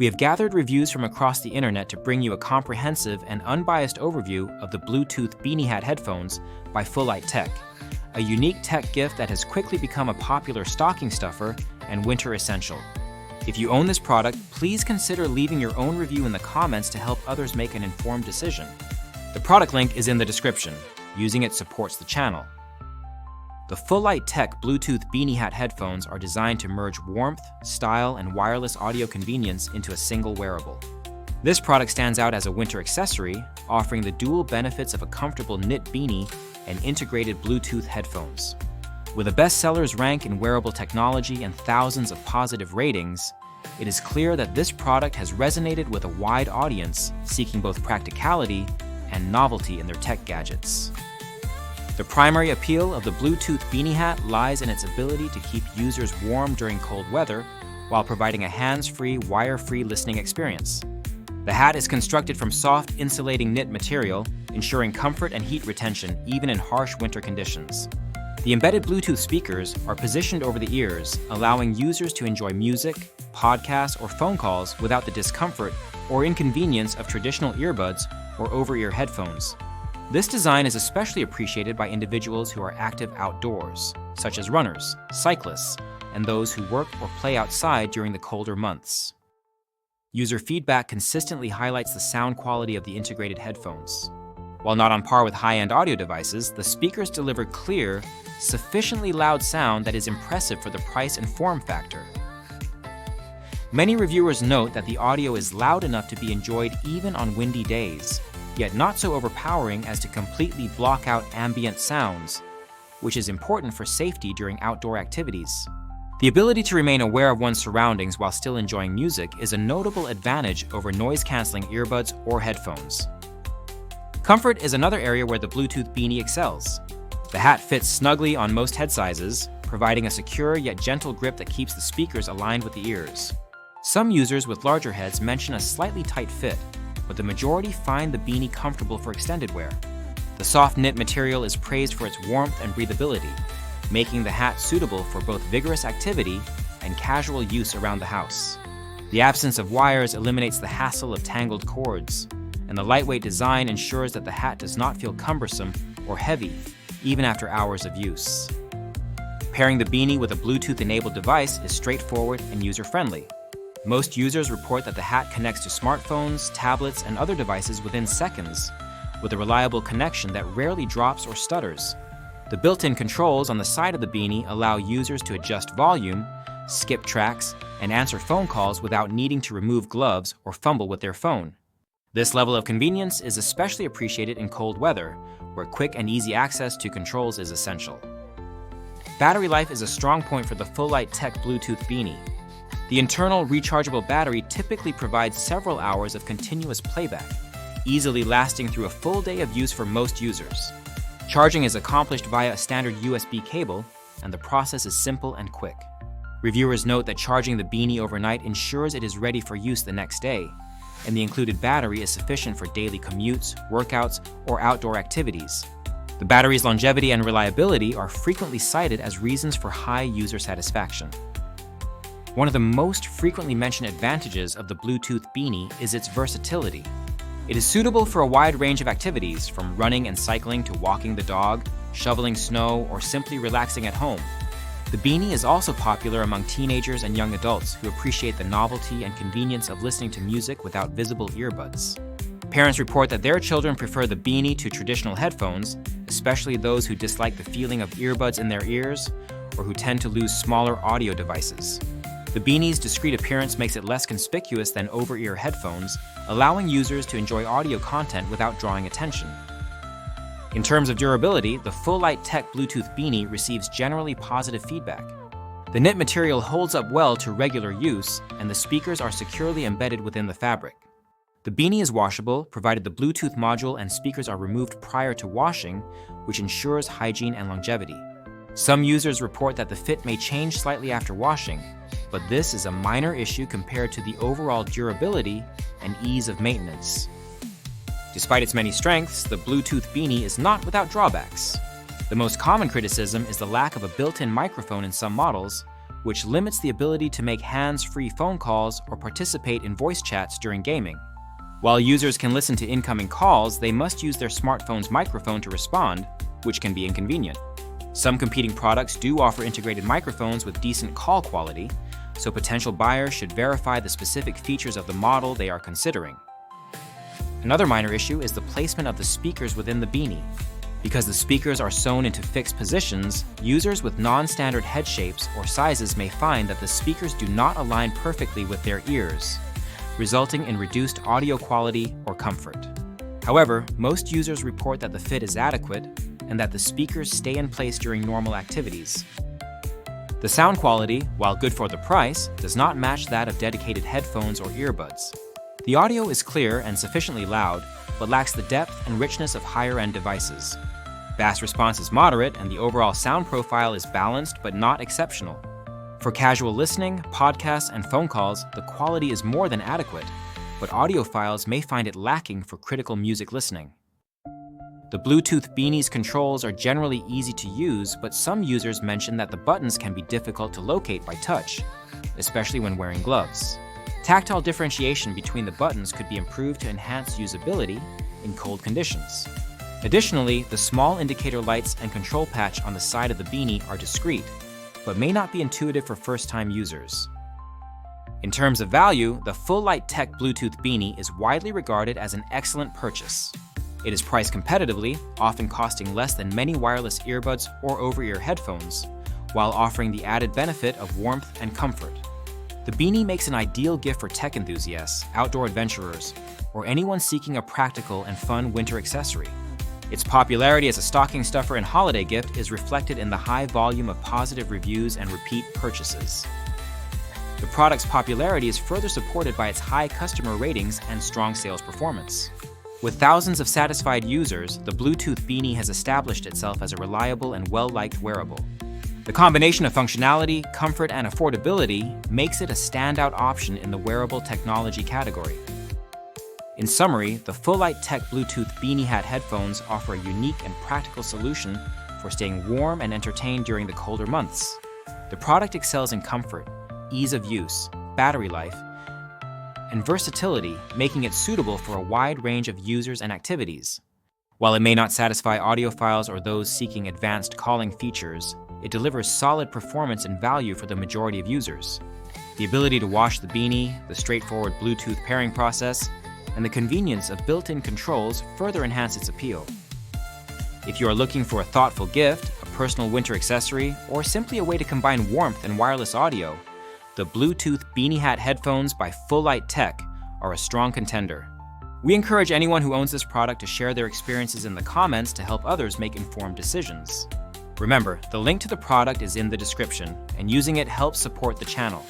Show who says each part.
Speaker 1: We have gathered reviews from across the internet to bring you a comprehensive and unbiased overview of the Bluetooth Beanie Hat headphones by FULLLIGHT Tech, a unique tech gift that has quickly become a popular stocking stuffer and winter essential. If you own this product, please consider leaving your own review in the comments to help others make an informed decision. The product link is in the description. Using it supports the channel. The FULLLIGHT Tech Bluetooth Beanie Hat headphones are designed to merge warmth, style, and wireless audio convenience into a single wearable. This product stands out as a winter accessory, offering the dual benefits of a comfortable knit beanie and integrated Bluetooth headphones. With a bestsellers rank in wearable technology and thousands of positive ratings, it is clear that this product has resonated with a wide audience seeking both practicality and novelty in their tech gadgets. The primary appeal of the Bluetooth Beanie Hat lies in its ability to keep users warm during cold weather while providing a hands-free, wire-free listening experience. The hat is constructed from soft, insulating knit material, ensuring comfort and heat retention even in harsh winter conditions. The embedded Bluetooth speakers are positioned over the ears, allowing users to enjoy music, podcasts, or phone calls without the discomfort or inconvenience of traditional earbuds or over-ear headphones. This design is especially appreciated by individuals who are active outdoors, such as runners, cyclists, and those who work or play outside during the colder months. User feedback consistently highlights the sound quality of the integrated headphones. While not on par with high-end audio devices, the speakers deliver clear, sufficiently loud sound that is impressive for the price and form factor. Many reviewers note that the audio is loud enough to be enjoyed even on windy days, yet not so overpowering as to completely block out ambient sounds, which is important for safety during outdoor activities. The ability to remain aware of one's surroundings while still enjoying music is a notable advantage over noise-canceling earbuds or headphones. Comfort is another area where the Bluetooth Beanie excels. The hat fits snugly on most head sizes, providing a secure yet gentle grip that keeps the speakers aligned with the ears. Some users with larger heads mention a slightly tight fit, but the majority find the beanie comfortable for extended wear. The soft knit material is praised for its warmth and breathability, making the hat suitable for both vigorous activity and casual use around the house. The absence of wires eliminates the hassle of tangled cords, and the lightweight design ensures that the hat does not feel cumbersome or heavy, even after hours of use. Pairing the beanie with a Bluetooth-enabled device is straightforward and user-friendly. Most users report that the hat connects to smartphones, tablets, and other devices within seconds, with a reliable connection that rarely drops or stutters. The built-in controls on the side of the beanie allow users to adjust volume, skip tracks, and answer phone calls without needing to remove gloves or fumble with their phone. This level of convenience is especially appreciated in cold weather, where quick and easy access to controls is essential. Battery life is a strong point for the FULLLIGHT Tech Bluetooth Beanie. The internal rechargeable battery typically provides several hours of continuous playback, easily lasting through a full day of use for most users. Charging is accomplished via a standard USB cable, and the process is simple and quick. Reviewers note that charging the beanie overnight ensures it is ready for use the next day, and the included battery is sufficient for daily commutes, workouts, or outdoor activities. The battery's longevity and reliability are frequently cited as reasons for high user satisfaction. One of the most frequently mentioned advantages of the Bluetooth Beanie is its versatility. It is suitable for a wide range of activities, from running and cycling to walking the dog, shoveling snow, or simply relaxing at home. The beanie is also popular among teenagers and young adults who appreciate the novelty and convenience of listening to music without visible earbuds. Parents report that their children prefer the beanie to traditional headphones, especially those who dislike the feeling of earbuds in their ears or who tend to lose smaller audio devices. The beanie's discreet appearance makes it less conspicuous than over-ear headphones, allowing users to enjoy audio content without drawing attention. In terms of durability, the FULLLIGHT Tech Bluetooth Beanie receives generally positive feedback. The knit material holds up well to regular use, and the speakers are securely embedded within the fabric. The beanie is washable, provided the Bluetooth module and speakers are removed prior to washing, which ensures hygiene and longevity. Some users report that the fit may change slightly after washing, but this is a minor issue compared to the overall durability and ease of maintenance. Despite its many strengths, the Bluetooth Beanie is not without drawbacks. The most common criticism is the lack of a built-in microphone in some models, which limits the ability to make hands-free phone calls or participate in voice chats during gaming. While users can listen to incoming calls, they must use their smartphone's microphone to respond, which can be inconvenient. Some competing products do offer integrated microphones with decent call quality, so potential buyers should verify the specific features of the model they are considering. Another minor issue is the placement of the speakers within the Beanie. Because the speakers are sewn into fixed positions, users with non-standard head shapes or sizes may find that the speakers do not align perfectly with their ears, resulting in reduced audio quality or comfort. However, most users report that the fit is adequate and that the speakers stay in place during normal activities. The sound quality, while good for the price, does not match that of dedicated headphones or earbuds. The audio is clear and sufficiently loud, but lacks the depth and richness of higher-end devices. Bass response is moderate, and the overall sound profile is balanced but not exceptional. For casual listening, podcasts, and phone calls, the quality is more than adequate, but audiophiles may find it lacking for critical music listening. The Bluetooth Beanie's controls are generally easy to use, but some users mention that the buttons can be difficult to locate by touch, especially when wearing gloves. Tactile differentiation between the buttons could be improved to enhance usability in cold conditions. Additionally, the small indicator lights and control patch on the side of the Beanie are discreet, but may not be intuitive for first-time users. In terms of value, the FULLLIGHT Tech Bluetooth Beanie is widely regarded as an excellent purchase. It is priced competitively, often costing less than many wireless earbuds or over-ear headphones, while offering the added benefit of warmth and comfort. The Beanie makes an ideal gift for tech enthusiasts, outdoor adventurers, or anyone seeking a practical and fun winter accessory. Its popularity as a stocking stuffer and holiday gift is reflected in the high volume of positive reviews and repeat purchases. The product's popularity is further supported by its high customer ratings and strong sales performance. With thousands of satisfied users, the Bluetooth Beanie has established itself as a reliable and well-liked wearable. The combination of functionality, comfort, and affordability makes it a standout option in the wearable technology category. In summary, the FULLLIGHT Tech Bluetooth Beanie Hat headphones offer a unique and practical solution for staying warm and entertained during the colder months. The product excels in comfort, ease of use, battery life, and versatility, making it suitable for a wide range of users and activities. While it may not satisfy audiophiles or those seeking advanced calling features, it delivers solid performance and value for the majority of users. The ability to wash the Beanie, the straightforward Bluetooth pairing process, and the convenience of built-in controls further enhance its appeal. If you are looking for a thoughtful gift, a personal winter accessory, or simply a way to combine warmth and wireless audio, the Bluetooth Beanie Hat headphones by FULLLIGHT Tech are a strong contender. We encourage anyone who owns this product to share their experiences in the comments to help others make informed decisions. Remember, the link to the product is in the description, and using it helps support the channel.